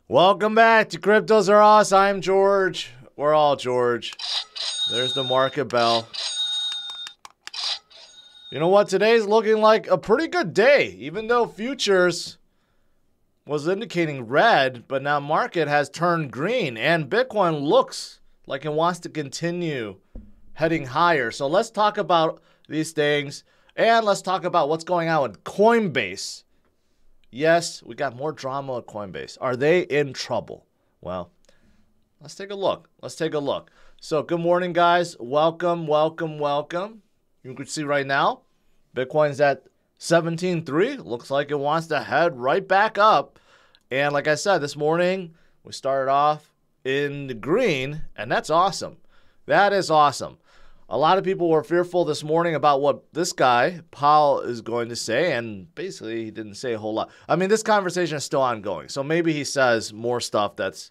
Welcome back to CryptosRUs. I'm George. We're all George. There's the market bell. You know what? Today's looking like a pretty good day, even though futures was indicating red, but now market has turned green, and Bitcoin looks like it wants to continue heading higher. So let's talk about these things, and let's talk about what's going on with Coinbase. Yes, we got more drama at Coinbase. Are they in trouble? Well, let's take a look. So good morning, guys. Welcome. You can see right now, Bitcoin's at 17.3. Looks like it wants to head right back up. And like I said, this morning, we started off in the green, and that's awesome. That is awesome. A lot of people were fearful this morning about what this guy, Powell, is going to say, and basically he didn't say a whole lot. I mean, this conversation is still ongoing, so maybe he says more stuff that's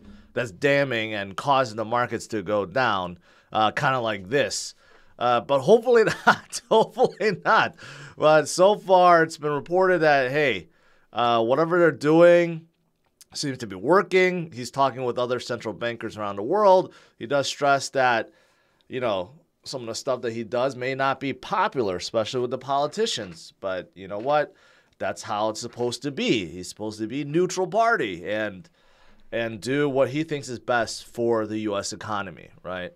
damning and causing the markets to go down, kind of like this. But hopefully not. Hopefully not. But so far, it's been reported that, hey, whatever they're doing seems to be working. He's talking with other central bankers around the world. He does stress that, you know, some of the stuff that he does may not be popular, especially with the politicians. But you know what? That's how it's supposed to be. He's supposed to be neutral party and do what he thinks is best for the U.S. economy, right?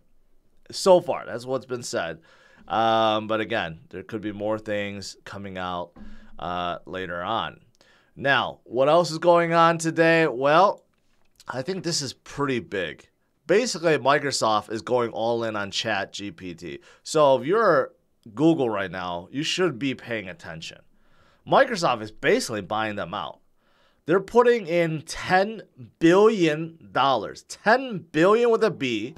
So far, that's what's been said. But again, there could be more things coming out later on. Now, what else is going on today? Well, I think this is pretty big. Basically, Microsoft is going all in on ChatGPT. So if you're Google right now, you should be paying attention. Microsoft is basically buying them out. They're putting in $10 billion. $10 billion with a B,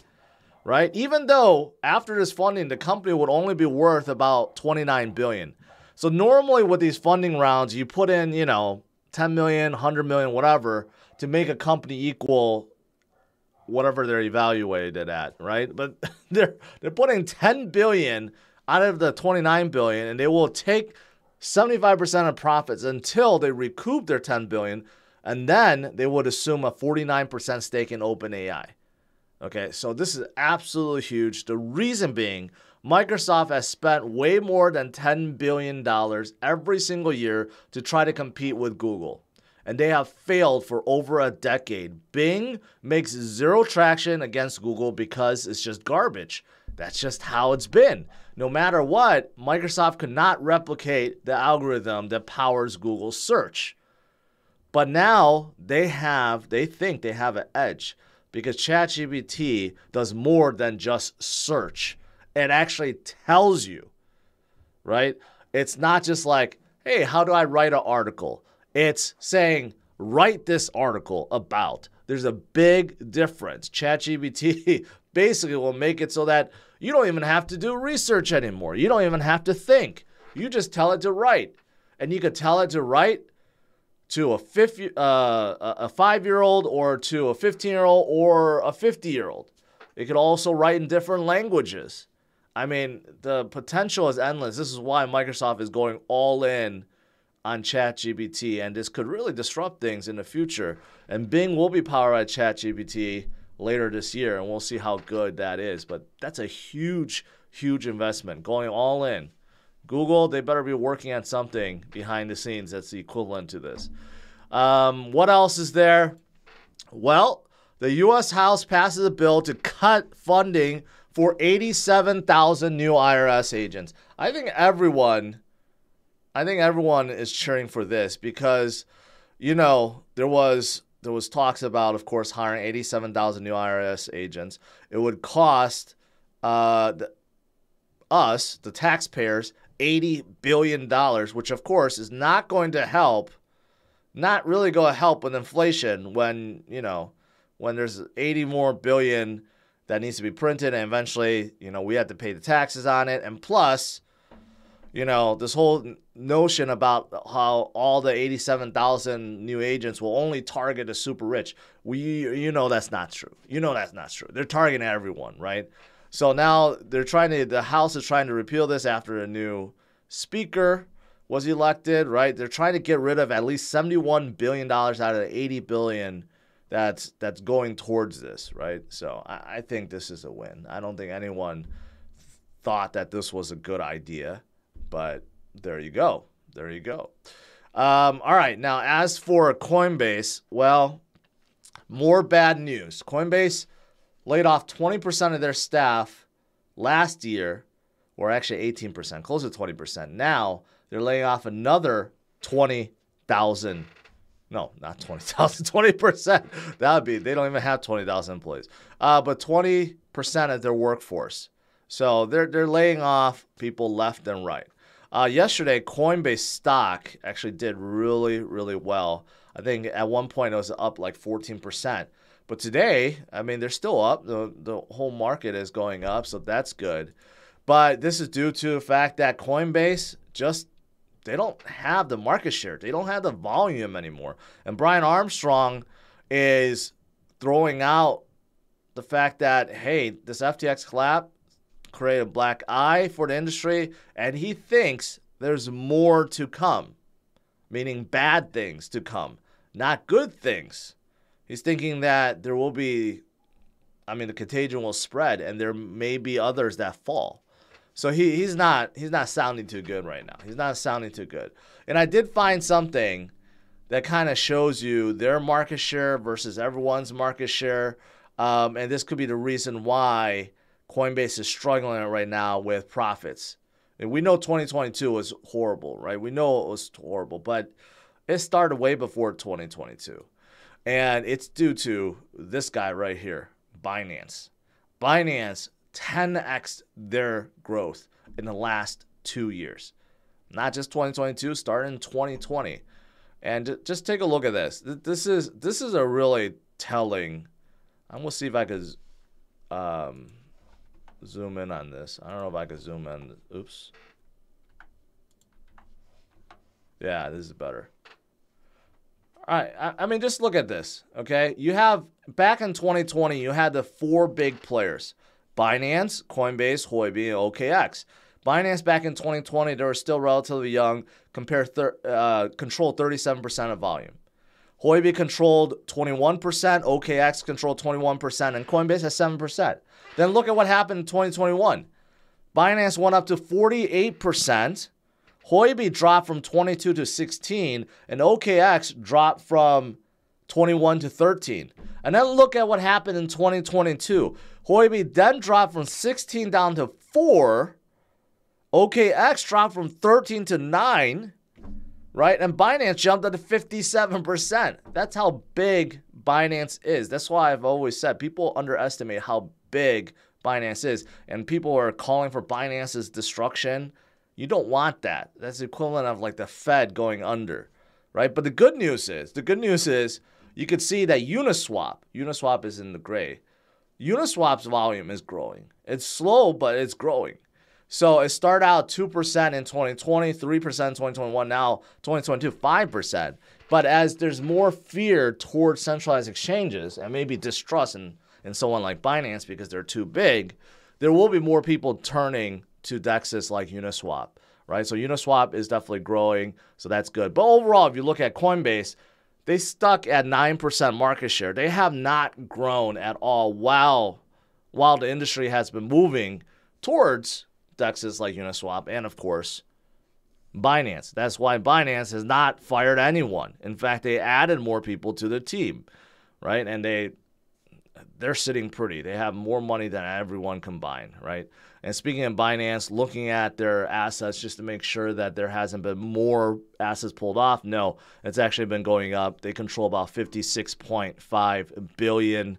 right? Even though after this funding, the company would only be worth about $29 billion. So normally with these funding rounds, you put in, you know, 10 million, 100 million, whatever, to make a company equal whatever they're evaluated at, right? But they're putting 10 billion out of the 29 billion, and they will take 75% of profits until they recoup their 10 billion, and then they would assume a 49% stake in OpenAI. Okay, so this is absolutely huge. The reason being, Microsoft has spent way more than $10 billion every single year to try to compete with Google. And they have failed for over a decade. Bing makes zero traction against Google because it's just garbage. That's just how it's been. No matter what, Microsoft could not replicate the algorithm that powers Google's search. But now they think they have an edge because ChatGPT does more than just search. It actually tells you, right? It's not just like, hey, how do I write an article? It's saying, write this article about. There's a big difference. ChatGPT basically will make it so that you don't even have to do research anymore. You don't even have to think. You just tell it to write. And you could tell it to write to a 5-year-old or to a 15-year-old or a 50-year-old. It could also write in different languages. I mean, the potential is endless. This is why Microsoft is going all in on ChatGPT, and this could really disrupt things in the future. And Bing will be powered by ChatGPT later this year, and we'll see how good that is. But that's a huge, huge investment, going all in. Google, they better be working on something behind the scenes that's the equivalent to this. What else is there? Well, the U.S. House passes a bill to cut funding for 87,000 new IRS agents. I think everyone is cheering for this because, you know, there was talks about, of course, hiring 87,000 new IRS agents. It would cost us, the taxpayers, $80 billion, which, of course, is not going to help, not really going to help with inflation when, you know, when there's 80 more billion that needs to be printed, and eventually, you know, we have to pay the taxes on it. And plus, you know, this whole notion about how all the 87,000 new agents will only target the super rich. You know that's not true. You know that's not true. They're targeting everyone, right? So now the House is trying to repeal this after a new speaker was elected, right? They're trying to get rid of at least $71 billion out of the $80 billion that's going towards this, right? So I think this is a win. I don't think anyone thought that this was a good idea, but there you go. There you go. All right. Now, as for Coinbase, well, more bad news. Coinbase laid off 20% of their staff last year, or actually 18%, close to 20%. Now they're laying off another 20,000. No, not 20,000, 20%. That would be, they don't even have 20,000 employees. But 20% of their workforce. So they're laying off people left and right. Yesterday, Coinbase stock actually did really, really well. I think at one point it was up like 14%. But today, I mean, they're still up. The whole market is going up, so that's good. But this is due to the fact that Coinbase they don't have the market share. They don't have the volume anymore. And Brian Armstrong is throwing out the fact that, hey, this FTX collapse created a black eye for the industry, and he thinks there's more to come, meaning bad things to come, not good things. He's thinking that there will be, the contagion will spread, and there may be others that fall. So he's not sounding too good right now. He's not sounding too good. And I did find something that kind of shows you their market share versus everyone's market share, and this could be the reason why Coinbase is struggling right now with profits. And we know 2022 was horrible, right? We know it was horrible, but it started way before 2022. And it's due to this guy right here, Binance. Binance 10x their growth in the last 2 years. Not just 2022, starting in 2020. And just take a look at this. This is a really telling. I'm going to see if I could zoom in on this. I don't know if I can zoom in. Oops. Yeah, this is better. All right. Just look at this, okay? You have, back in 2020, you had the 4 big players. Binance, Coinbase, Huobi, and OKX. Binance back in 2020, they were still relatively young, controlled 37% of volume. Huobi controlled 21%, OKX controlled 21%, and Coinbase has 7%. Then look at what happened in 2021. Binance went up to 48%. Huobi dropped from 22 to 16, and OKX dropped from 21 to 13. And then look at what happened in 2022. Huobi then dropped from 16 down to 4. OKX dropped from 13 to 9, right? And Binance jumped up to 57%. That's how big Binance is. That's why I've always said people underestimate how big Binance is. And people are calling for Binance's destruction. You don't want that. That's the equivalent of like the Fed going under, right? But the good news is you could see that Uniswap is in the gray. Uniswap's volume is growing. It's slow, but it's growing. So it started out 2% in 2020, 3% in 2021, now 2022, 5%. But as there's more fear towards centralized exchanges and maybe distrust in someone like Binance because they're too big, there will be more people turning to DEXs like Uniswap, right? So Uniswap is definitely growing, so that's good. But overall, if you look at Coinbase, they stuck at 9% market share. They have not grown at all while the industry has been moving towards DEXs like Uniswap and, of course, Binance. That's why Binance has not fired anyone. In fact, they added more people to their team, right? And they're sitting pretty. They have more money than everyone combined, right? And speaking of Binance, looking at their assets just to make sure that there hasn't been more assets pulled off. No, it's actually been going up. They control about 56.5 billion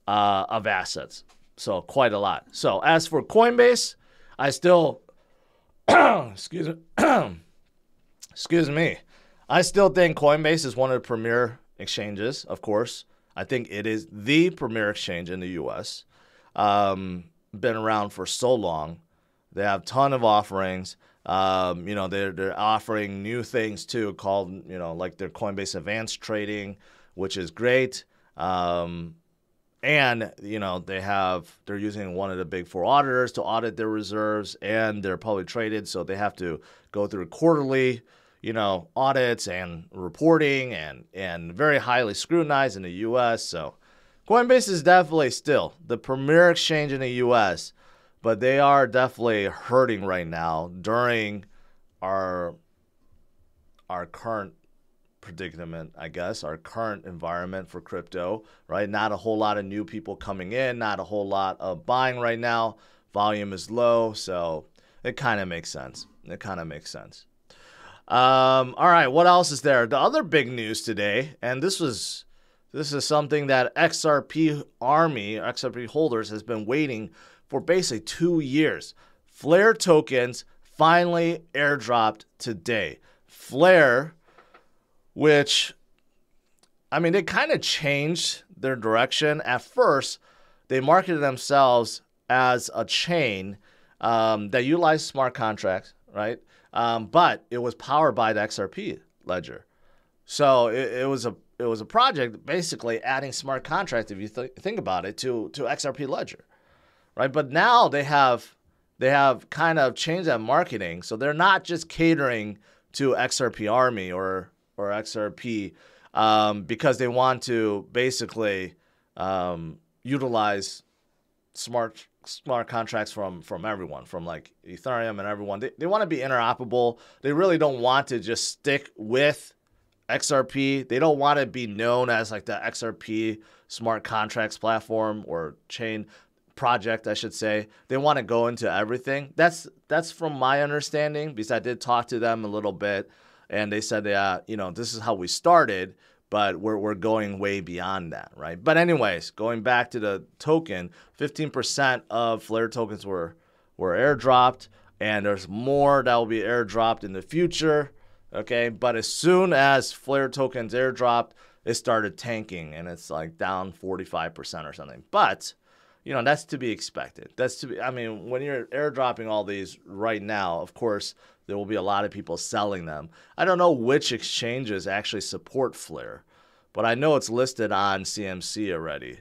of assets. So quite a lot. So as for Coinbase, I still, excuse me, I still think Coinbase is one of the premier exchanges, of course. I think it is the premier exchange in the U.S. Been around for so long. They have a ton of offerings. They're offering new things too, called, like their Coinbase Advanced Trading, which is great. And, they're using one of the big 4 auditors to audit their reserves, and they're publicly traded, so they have to go through quarterly, audits and reporting and very highly scrutinized in the U.S. So Coinbase is definitely still the premier exchange in the U.S., but they are definitely hurting right now during our current predicament, I guess, our current environment for crypto, right? Not a whole lot of new people coming in, not a whole lot of buying right now. Volume is low, so it kind of makes sense. All right, what else is there? The other big news today, and this is something that XRP Army, XRP holders, has been waiting for basically 2 years. Flare tokens finally airdropped today. Flare, which, I mean, they kind of changed their direction. At first, they marketed themselves as a chain that utilized smart contracts, right? But it was powered by the XRP ledger. So it was a project basically adding smart contracts, if you think about it, to XRP ledger, right? But now they have kind of changed that marketing, so they're not just catering to XRP Army or XRP because they want to basically utilize smart contracts from everyone, from like Ethereum and everyone. They want to be interoperable. They really don't want to just stick with XRP. They don't want to be known as like the XRP smart contracts platform or chain project, I should say. They want to go into everything. That's from my understanding, because I did talk to them a little bit, and they said, this is how we started, but we're going way beyond that, right? But anyways, going back to the token, 15% of Flare tokens were airdropped, and there's more that will be airdropped in the future, okay? But as soon as Flare tokens airdropped, it started tanking, and it's like down 45% or something. But that's to be expected. When you're airdropping all these right now, of course, there will be a lot of people selling them. I don't know which exchanges actually support Flare, but I know it's listed on CMC already.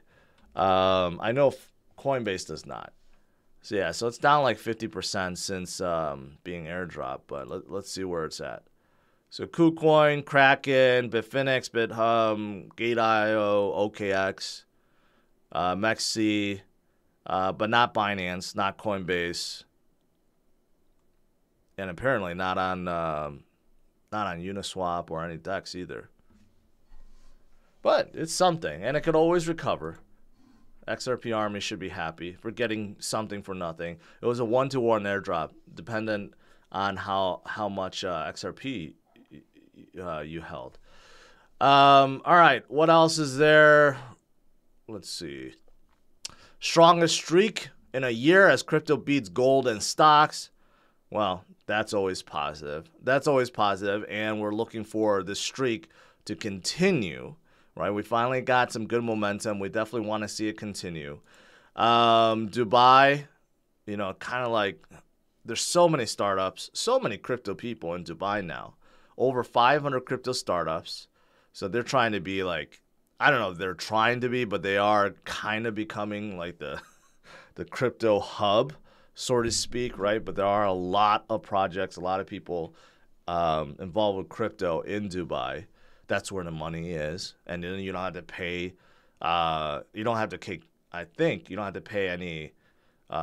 I know Coinbase does not. So yeah, so it's down like 50% since being airdropped, but let's see where it's at. So KuCoin, Kraken, Bitfinex, BitHub, Gate.io, OKX, MEXC, but not Binance, not Coinbase, and apparently not on Uniswap or any DEX either. But it's something, and it could always recover. XRP Army should be happy for getting something for nothing. It was a 1-to-1 airdrop, dependent on how much XRP you held. All right, what else is there? Let's see. Strongest streak in a year as crypto beats gold and stocks. Well, that's always positive. And we're looking for this streak to continue, right? We finally got some good momentum. We definitely want to see it continue. Dubai, kind of like there's so many startups, so many crypto people in Dubai now. Over 500 crypto startups. So they're trying to be like, I don't know if they're trying to be, but they are kind of becoming like the crypto hub, so to speak, right? But there are a lot of projects, a lot of people involved with crypto in Dubai. That's where the money is. And then you don't have to pay, I think you don't have to pay any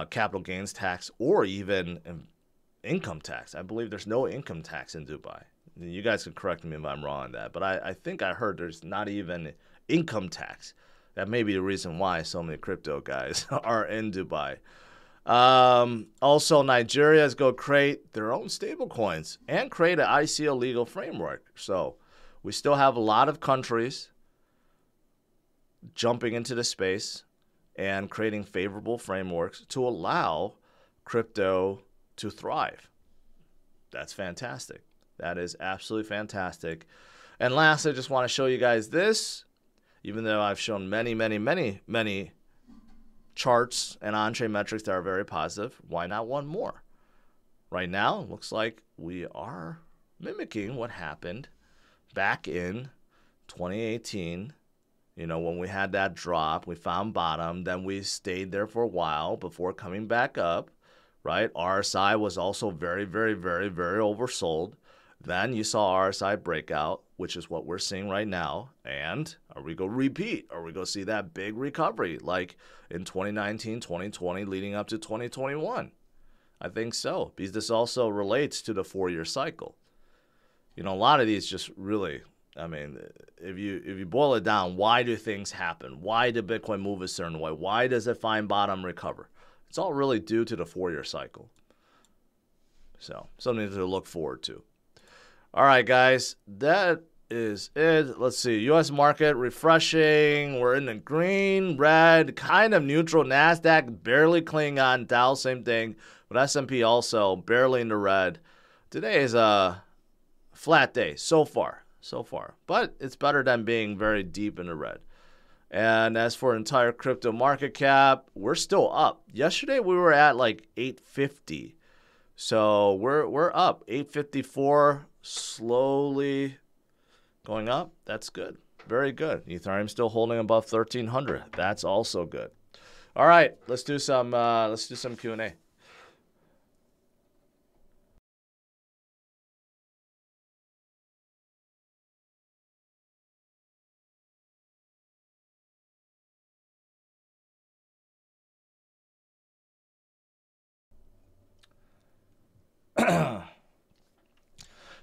capital gains tax or even income tax. I believe there's no income tax in Dubai. You guys can correct me if I'm wrong on that. But I think I heard there's not even income tax. That may be the reason why so many crypto guys are in Dubai. Also, Nigeria is going to create their own stablecoins and create an ICO legal framework. So we still have a lot of countries jumping into the space and creating favorable frameworks to allow crypto to thrive. That's fantastic. That is absolutely fantastic. And last, I just want to show you guys this. Even though I've shown many charts and on-chain metrics that are very positive, why not one more? Right now, it looks like we are mimicking what happened back in 2018. When we had that drop, we found bottom, then we stayed there for a while before coming back up, right? RSI was also very, very, very, very oversold. Then you saw RSI breakout, which is what we're seeing right now. And are we going to repeat? Are we going to see that big recovery like in 2019, 2020, leading up to 2021? I think so, because this also relates to the 4-year cycle. You know, a lot of these just really, I mean, if you boil it down, why do things happen? Why did Bitcoin move a certain way? Why does it find bottom, recover? It's all really due to the 4-year cycle. So, something to look forward to. All right, guys, that is it. Let's see. U.S. market refreshing. We're in the green, red, kind of neutral. NASDAQ barely clinging on. Dow, same thing. But S&P also barely in the red. Today is a flat day so far. But it's better than being very deep in the red. And as for entire crypto market cap, we're still up. Yesterday we were at like 850. So we're up. 854, slowly going up. That's good. Very good. Ethereum still holding above 1300. That's also good. All right, let's do some Q&A.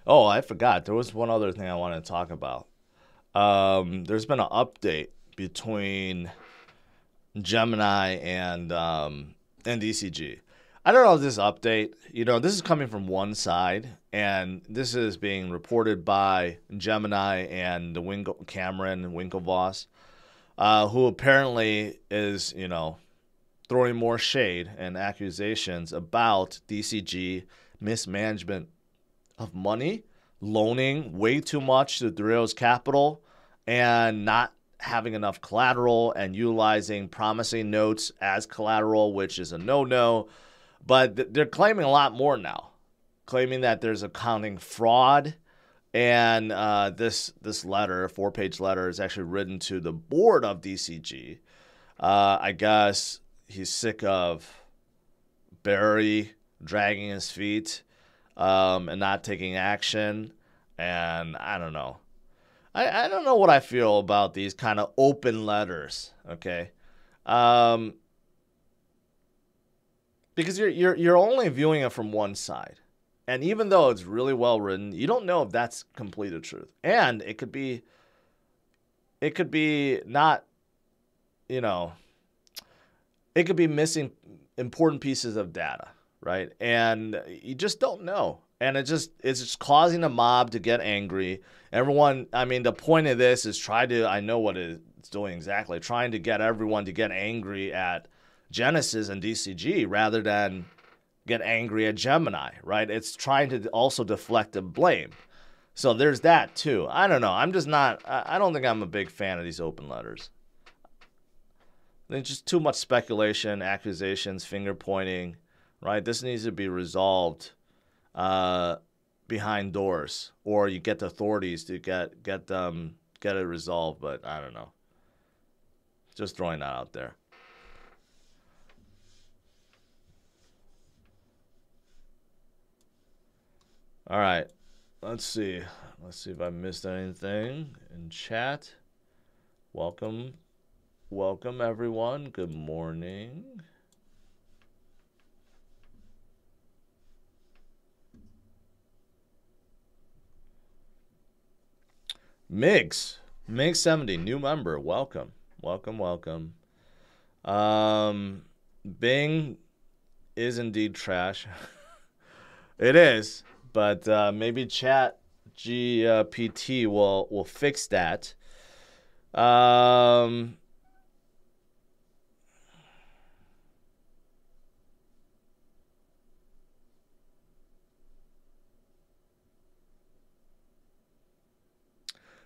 Oh, I forgot. There was one other thing I wanted to talk about. There's been an update between Gemini and DCG. I don't know if this update, you know, this is coming from one side, and this is being reported by Gemini and the Cameron Winklevoss, who apparently is, you know, throwing more shade and accusations about DCG mismanagement of money, loaning way too much to Doritos Capital, and not having enough collateral and utilizing promising notes as collateral, which is a no-no. But they're claiming a lot more now, claiming that there's accounting fraud. And this letter, 4-page letter, is actually written to the board of DCG. I guess he's sick of Barry dragging his feet and not taking action. And I don't know. I don't know what I feel about these kind of open letters, okay? Because you're only viewing it from one side. And even though it's really well written, you don't know if that's completely the truth. And it could be not, you know, it could be missing important pieces of data, right? And you just don't know. And it's just causing the mob to get angry. Everyone, I mean, the point of this is I know what it's doing exactly, trying to get everyone to get angry at Genesis and DCG rather than get angry at Gemini, right? It's trying to also deflect the blame. So there's that too. I don't know. I'm just not, I don't think I'm a big fan of these open letters. There's just too much speculation, accusations, finger pointing, right? This needs to be resolved behind doors, or you get the authorities to get it resolved. But I don't know. Just throwing that out there. All right, let's see. Let's see if I missed anything in chat. Welcome everyone. Good morning. Migs 70, new member. Welcome. Bing is indeed trash. It is. But maybe ChatGPT will fix that.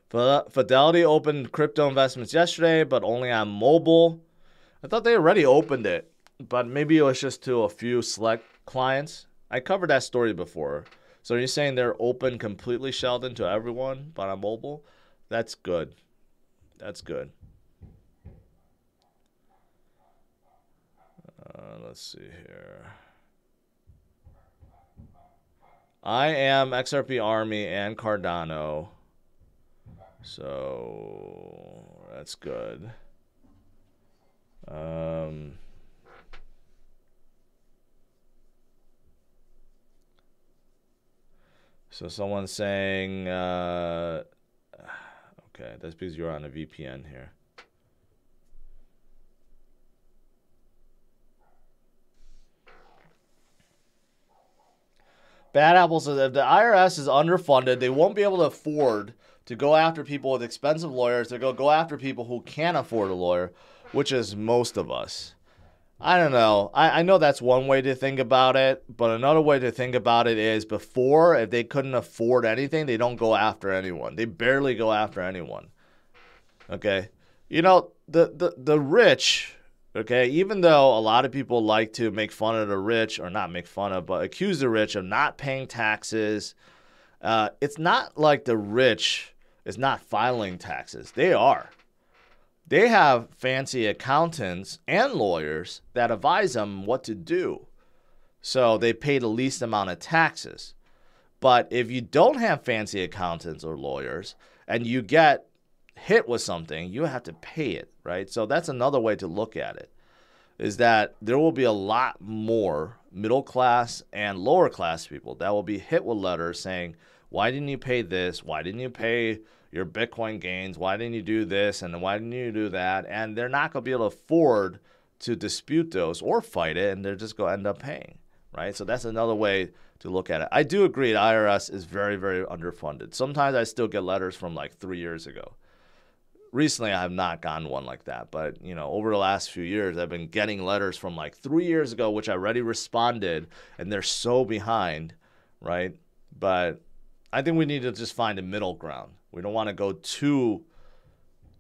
Fidelity opened crypto investments yesterday, but only on mobile. I thought they already opened it, but maybe it was just to a few select clients. I covered that story before. So you're saying they're open completely, Sheldon, to everyone, but on mobile? That's good. That's good. Let's see here. I am XRP Army and Cardano. So that's good. So someone's saying, okay, that's because you're on a VPN here. Bad Apple says if the IRS is underfunded, they won't be able to afford to go after people with expensive lawyers. They're going to go after people who can't afford a lawyer, which is most of us. I don't know. I know that's one way to think about it, but another way to think about it is before, if they couldn't afford anything, they don't go after anyone. They barely go after anyone. Okay? You know, the rich, okay, even though a lot of people like to make fun of the rich, or not make fun of, but accuse the rich of not paying taxes, it's not like the rich is not filing taxes. They are. They have fancy accountants and lawyers that advise them what to do. So they pay the least amount of taxes. But if you don't have fancy accountants or lawyers and you get hit with something, you have to pay it, right? So that's another way to look at it, is that there will be a lot more middle class and lower class people that will be hit with letters saying, why didn't you pay this? Why didn't you pay your Bitcoin gains? Why didn't you do this? And why didn't you do that? And they're not going to be able to afford to dispute those or fight it, and they're just going to end up paying, right? So that's another way to look at it. I do agree the IRS is very, very underfunded. Sometimes I still get letters from like 3 years ago. Recently, I have not gotten one like that. But, you know, over the last few years, I've been getting letters from like 3 years ago, which I already responded, and they're so behind, right? But I think we need to just find a middle ground. We don't want to go too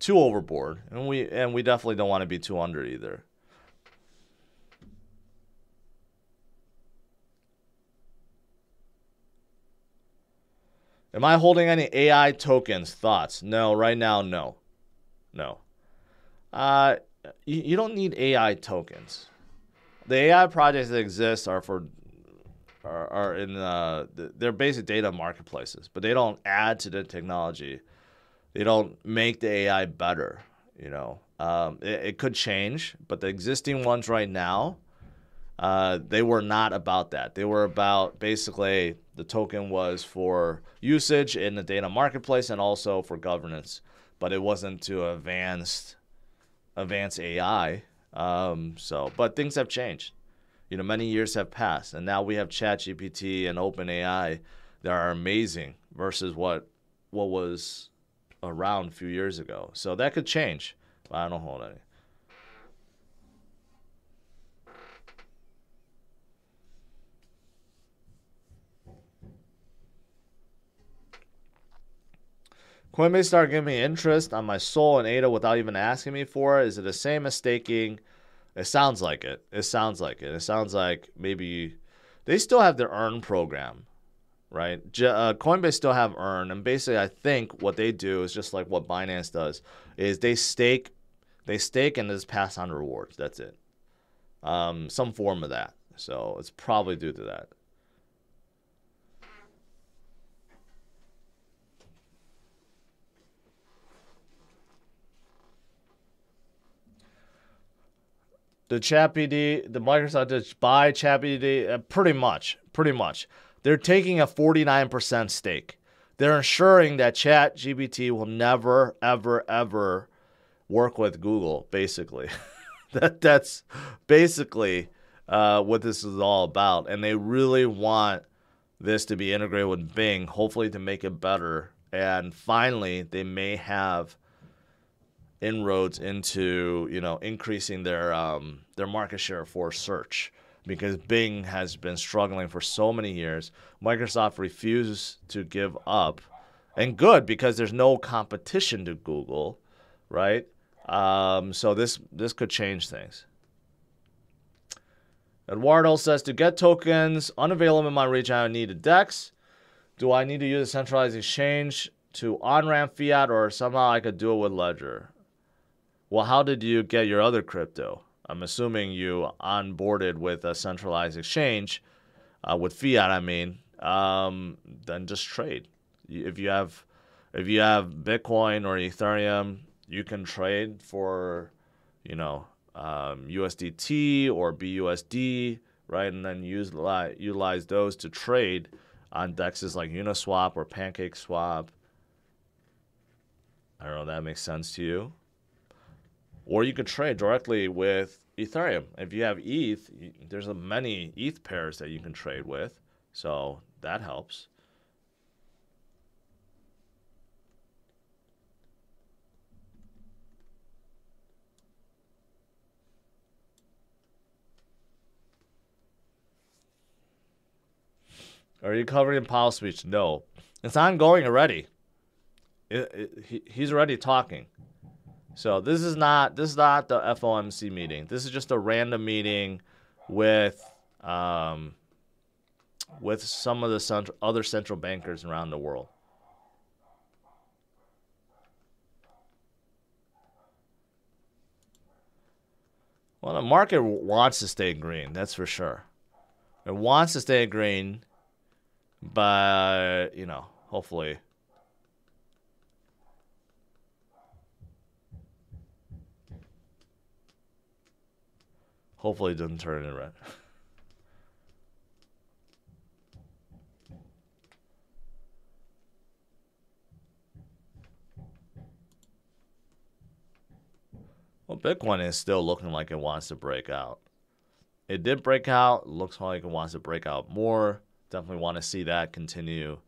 overboard, and we definitely don't want to be too under either. Am I holding any AI tokens? Thoughts? No, right now, no. No. You don't need AI tokens. The AI projects that exist are in they're basic data marketplaces, but they don't add to the technology. They don't make the AI better. You know, it could change, but the existing ones right now, they were not about that. They were about basically the token was for usage in the data marketplace and also for governance, but it wasn't to advance AI. But things have changed. You know, many years have passed, and now we have ChatGPT and OpenAI that are amazing versus what was around a few years ago. So that could change, but I don't hold any. Coinbase started giving me interest on my Sol and ADA without even asking me for it. Is it the same as staking? It sounds like it. It sounds like it. It sounds like maybe they still have their earn program, right? Coinbase still have earn, and basically I think what they do is just like what Binance does, is they stake and just pass on rewards. That's it. Some form of that. So it's probably due to that. The Microsoft just buy ChatGPT, pretty much. They're taking a 49% stake. They're ensuring that ChatGPT will never, ever, ever work with Google, basically. That's basically what this is all about. And they really want this to be integrated with Bing, hopefully to make it better. And finally, they may have inroads into, you know, increasing their market share for search, because Bing has been struggling for so many years. Microsoft refused to give up, and good, because there's no competition to Google, right? So this could change things. Eduardo says, to get tokens unavailable in my region, I need a DEX. Do I need to use a centralized exchange to on-ramp fiat, or somehow I could do it with Ledger? Well, how did you get your other crypto? I'm assuming you onboarded with a centralized exchange, with fiat, I mean, then just trade. If you have Bitcoin or Ethereum, you can trade for, USDT or BUSD, right? And then utilize those to trade on dexes like Uniswap or PancakeSwap. I don't know if that makes sense to you. Or you could trade directly with Ethereum. If you have ETH, there's many ETH pairs that you can trade with. So that helps. Are you covering Powell Speech? No. It's ongoing already. He's already talking. So this is not the FOMC meeting. This is just a random meeting with some of the other central bankers around the world. Well, the market wants to stay green, that's for sure. It wants to stay green, but, hopefully. Hopefully it doesn't turn into red. Well, Bitcoin is still looking like it wants to break out. It did break out. Looks like it wants to break out more. Definitely want to see that continue.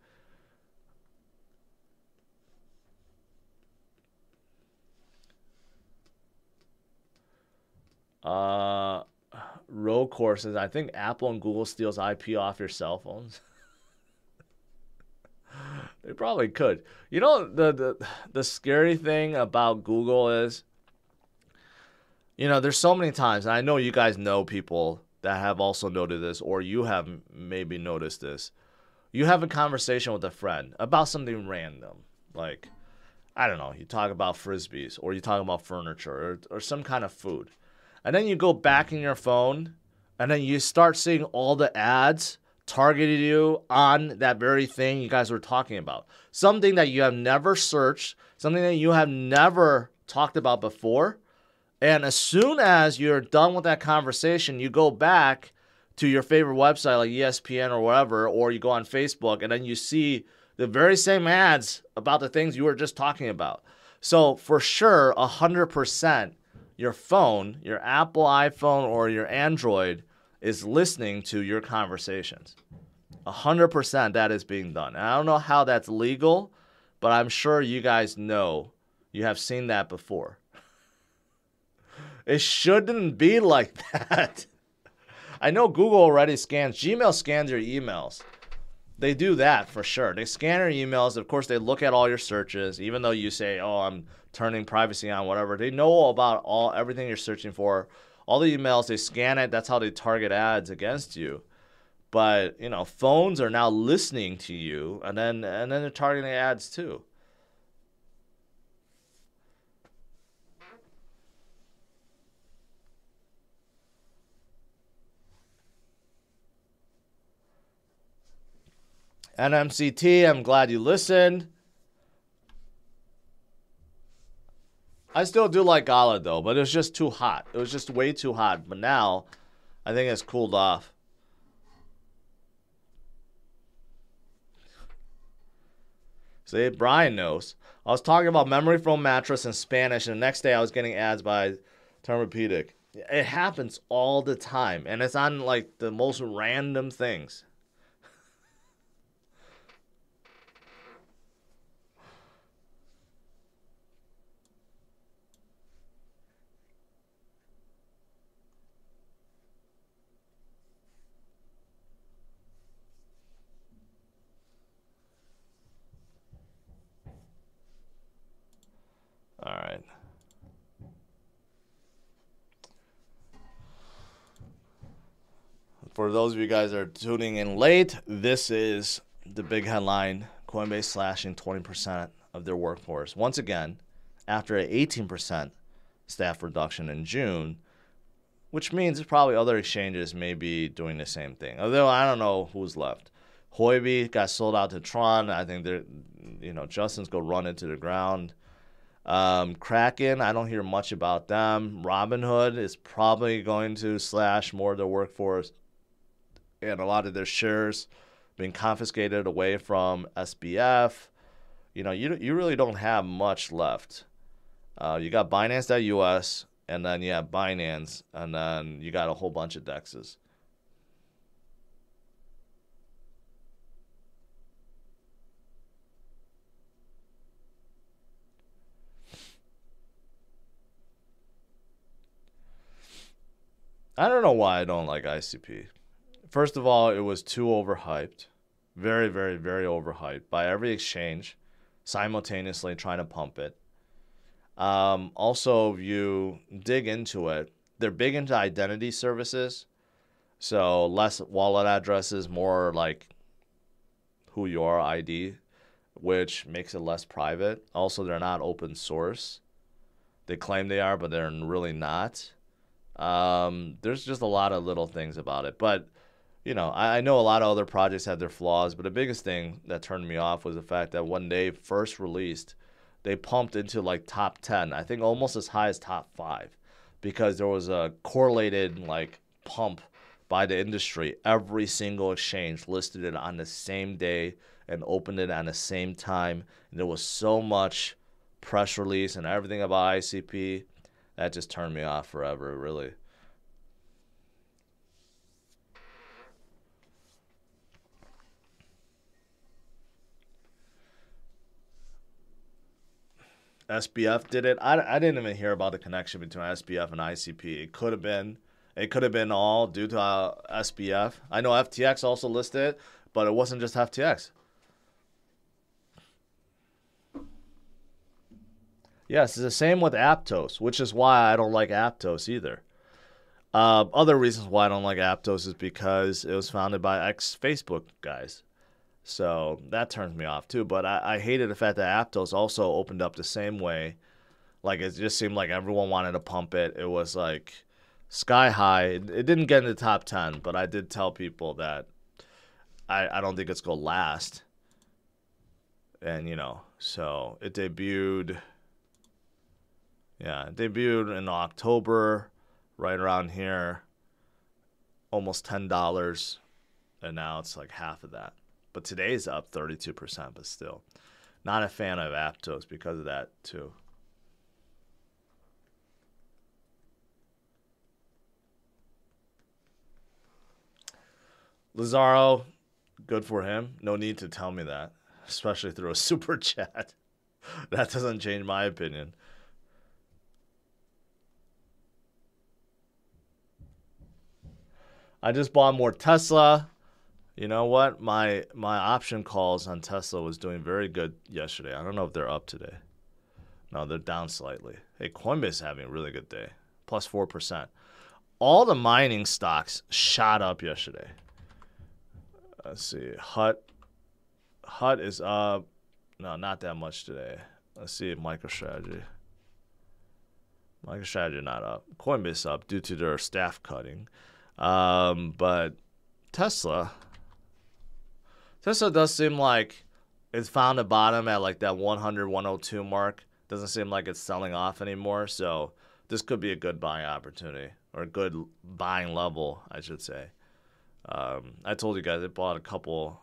Row courses. I think Apple and Google steals IP off your cell phones. They probably could. The scary thing about Google is, there's so many times, and I know you guys know people that have also noted this, or you have maybe noticed this. You have a conversation with a friend about something random, like, I don't know, you talk about Frisbees, or you talk about furniture, or some kind of food. And then you go back in your phone, and then you start seeing all the ads targeted you on that very thing you guys were talking about. Something that you have never searched, something that you have never talked about before. And as soon as you're done with that conversation, you go back to your favorite website like ESPN or whatever, or you go on Facebook, and then you see the very same ads about the things you were just talking about. So for sure, 100%, your phone, your Apple iPhone or your Android is listening to your conversations. 100% that is being done. And I don't know how that's legal, but I'm sure you guys know. You have seen that before. It shouldn't be like that. I know Google already scans. Gmail scans your emails. They do that for sure. They scan your emails. Of course, they look at all your searches, even though you say, oh, I'm turning privacy on, whatever. They know about everything you're searching for. All the emails, they scan it. That's how they target ads against you. But, phones are now listening to you, and then they're targeting ads too. NMCT, I'm glad you listened. I still do like Gala though, but it was just too hot. It was just way too hot. But now, I think it's cooled off. See, Brian knows. I was talking about memory foam mattress in Spanish, and the next day I was getting ads by Thermopedic. It happens all the time, and it's on like the most random things. All right. For those of you guys that are tuning in late, this is the big headline. Coinbase slashing 20% of their workforce. Once again, after an 18% staff reduction in June, which means probably other exchanges may be doing the same thing. Although I don't know who's left. Huobi got sold out to Tron. I think they're, Justin's going to run into the ground. Kraken, I don't hear much about them. Robinhood is probably going to slash more of their workforce, and a lot of their shares being confiscated away from SBF. You really don't have much left. You got Binance.us, and then you have Binance, and then you got a whole bunch of DEXs. I don't know why I don't like ICP. First of all, it was too overhyped. Very, very, very overhyped by every exchange, simultaneously trying to pump it. Also, if you dig into it, they're big into identity services. So less wallet addresses, more like who you are ID, which makes it less private. Also, they're not open source. They claim they are, but they're really not. There's just a lot of little things about it. But, I know a lot of other projects have their flaws, but the biggest thing that turned me off was the fact that when they first released, they pumped into like top 10, I think almost as high as top 5, because there was a correlated like pump by the industry. Every single exchange listed it on the same day and opened it on the same time. And there was so much press release and everything about ICP. That just turned me off forever, really. SBF did it. I didn't even hear about the connection between SBF and ICP. It could have been all due to SBF. I know FTX also listed it, but it wasn't just FTX. Yes, it's the same with Aptos, which is why I don't like Aptos either. Other reasons why I don't like Aptos is because it was founded by ex-Facebook guys. So that turns me off too. But I hated the fact that Aptos also opened up the same way. Like, it just seemed like everyone wanted to pump it. It was like sky high. It didn't get in the top 10, but I did tell people that I don't think it's going to last. And, so it debuted. Yeah, it debuted in October, right around here. Almost $10. And now it's like half of that. But today's up 32%, but still. Not a fan of Aptos because of that, too. Lazaro, good for him. No need to tell me that, especially through a super chat. That doesn't change my opinion. I just bought more Tesla. You know what? My option calls on Tesla was doing very good yesterday. I don't know if they're up today. No, they're down slightly. Hey, Coinbase is having a really good day. Plus 4%. All the mining stocks shot up yesterday. Let's see. Hut is up. No, not that much today. Let's see MicroStrategy. MicroStrategy not up. Coinbase up due to their staff cutting. But Tesla does seem like it's found a bottom at like that 100, 102 mark. Doesn't seem like it's selling off anymore. So this could be a good buying opportunity, or a good buying level, I should say. I told you guys I bought a couple.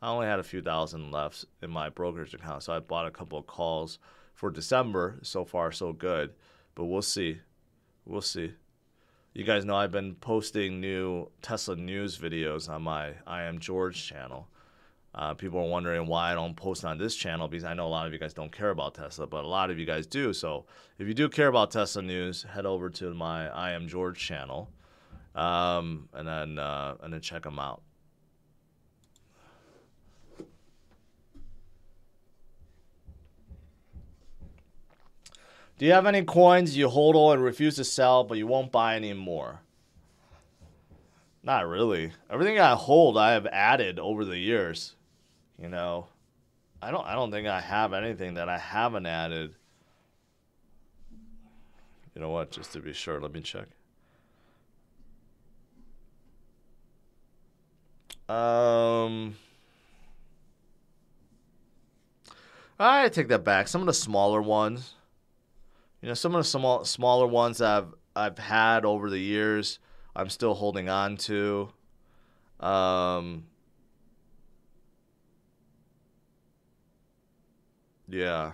I only had a few thousand left in my brokerage account, so I bought a couple of calls for December. So far, so good. But we'll see. We'll see. You guys know I've been posting new Tesla news videos on my I Am George channel. People are wondering why I don't post on this channel, because I know a lot of you guys don't care about Tesla, but a lot of you guys do. So if you do care about Tesla news, head over to my I Am George channel, and then check them out. Do you have any coins you hold and refuse to sell, but you won't buy any more? Not really. Everything I hold, I have added over the years. I don't think I have anything that I haven't added. You know what? Just to be sure, let me check. I take that back. Some of the smaller ones, some of the smaller ones I've had over the years, I'm still holding on to. Yeah.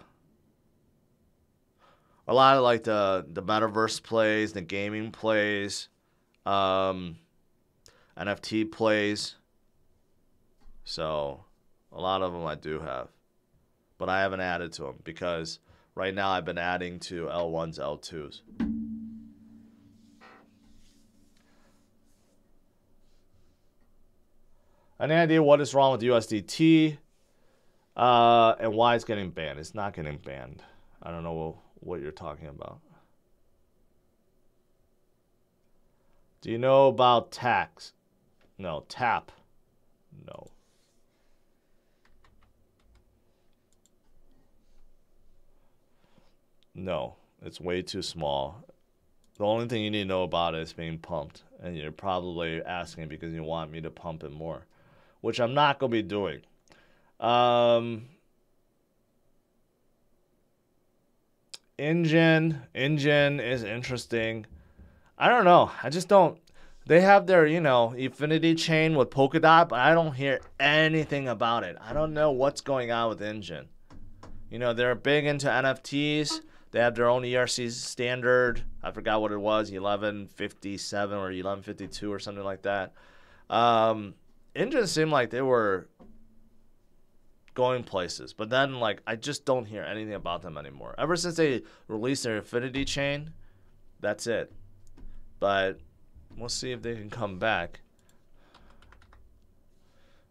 A lot of like the metaverse plays, the gaming plays, NFT plays. So a lot of them I do have, but I haven't added to them because right now I've been adding to L1s, L2s. Any idea what is wrong with USDT and why it's getting banned? It's not getting banned. I don't know what you're talking about. Do you know about tax? No. TAP? No. No. It's way too small. The only thing you need to know about it is being pumped. And you're probably asking because you want me to pump it more, which I'm not going to be doing. Engine is interesting. I don't know. I just don't. They have their, Infinity chain with Polkadot, but I don't hear anything about it. I don't know what's going on with Engine. They're big into NFTs. They have their own ERC standard. I forgot what it was, 1157 or 1152 or something like that. Engine seemed like they were going places, but then I just don't hear anything about them anymore. Ever since they released their Infinity chain, that's it. But we'll see if they can come back.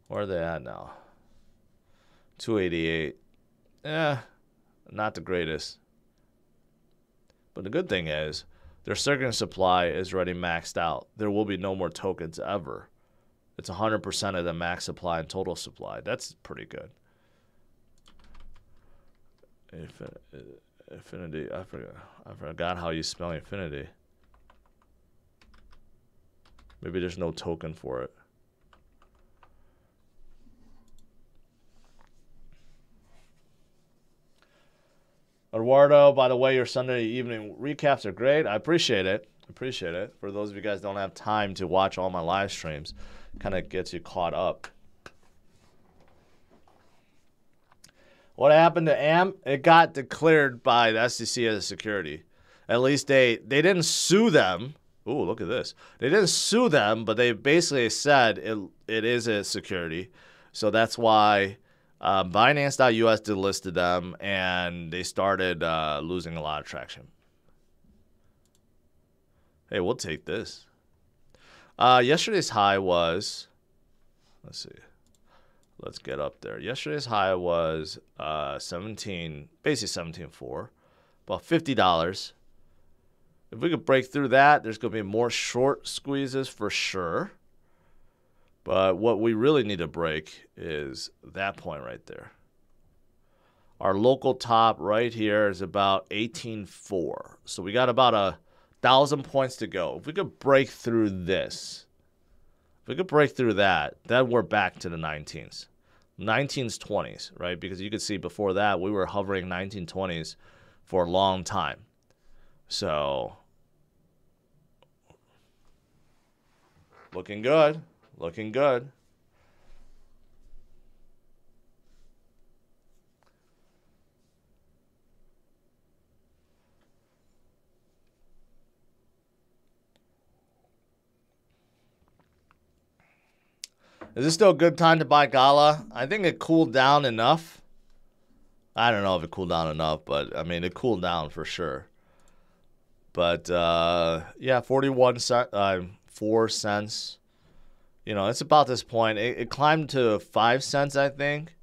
Where are they at now? 288. Not the greatest. But the good thing is their circuit supply is already maxed out. There will be no more tokens ever. It's 100% of the max supply and total supply. That's pretty good. Infinity. I forgot how you spell Infinity. Maybe there's no token for it. Eduardo, by the way, your Sunday evening recaps are great. I appreciate it. For those of you guys who don't have time to watch all my live streams, kind of gets you caught up. What happened to AMP? It got declared by the SEC as a security. At least they didn't sue them. Ooh, look at this. They didn't sue them, but they basically said it is a security. So that's why Binance.us delisted them, and they started losing a lot of traction. Hey, we'll take this. Yesterday's high was, let's see. Let's get up there. Yesterday's high was basically 17.4, about $50. If we could break through that, there's going to be more short squeezes for sure. But what we really need to break is that point right there. Our local top right here is about 18.4. So we got about 1,000 points to go. If we could break through this, if we could break through that, then we're back to the 19s. 19s, 20s, right? Because you could see before that, we were hovering 1920s for a long time. So, looking good. Looking good. Is this still a good time to buy Gala? I think it cooled down enough. I don't know if it cooled down enough, but I mean, it cooled down for sure. But yeah, 4 cents. It's about this point. It climbed to 5 cents, I think.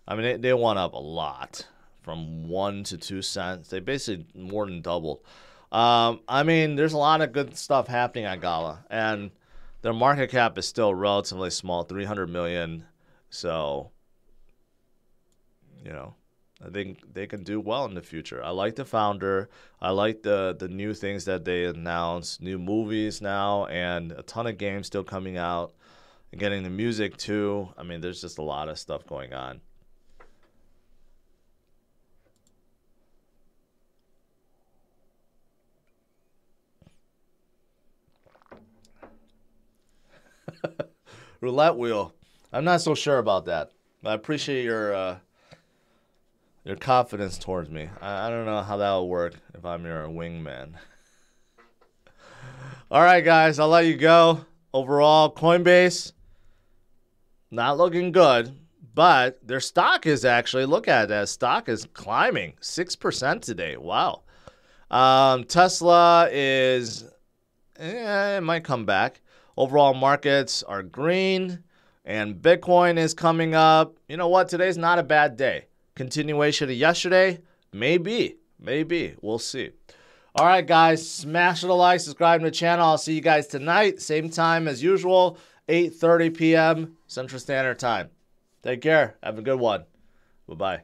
I mean, they went up a lot from 1 to 2 cents. They basically more than doubled. I mean, there's a lot of good stuff happening at Gala, and their market cap is still relatively small, 300 million. So, I think they can do well in the future. I like the founder. I like the new things that they announced, new movies now, and a ton of games still coming out. And getting the music too. I mean, there's just a lot of stuff going on. Roulette wheel. I'm not so sure about that. I appreciate your confidence towards me. I don't know how that will work if I'm your wingman. All right, guys, I'll let you go. Overall, Coinbase, not looking good, but their stock is actually, look at that, stock is climbing 6% today. Wow. Tesla is, it might come back. Overall markets are green, and Bitcoin is coming up. You know what? Today's not a bad day. Continuation of yesterday? Maybe. We'll see. All right, guys, smash the like, subscribe to the channel. I'll see you guys tonight, same time as usual, 8:30 p.m. Central Standard Time. Take care. Have a good one. Bye-bye.